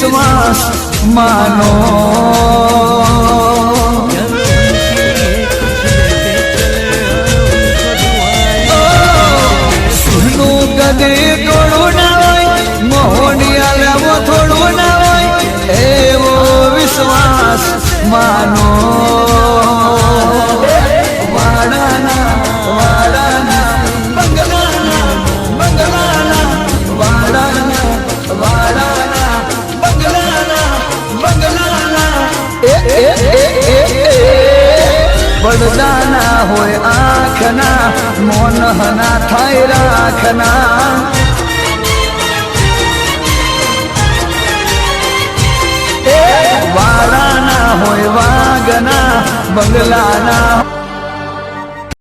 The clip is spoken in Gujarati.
વિશ્વાસ માનો સુરનું કદી ટોળું ના હોય મોહનિયા લેવો થોડું ના હોય એવો વિશ્વાસ માનો પડદાના હોય આંખના મોનહના થાય રાખના વાળાના હોય વાગના બંગલાના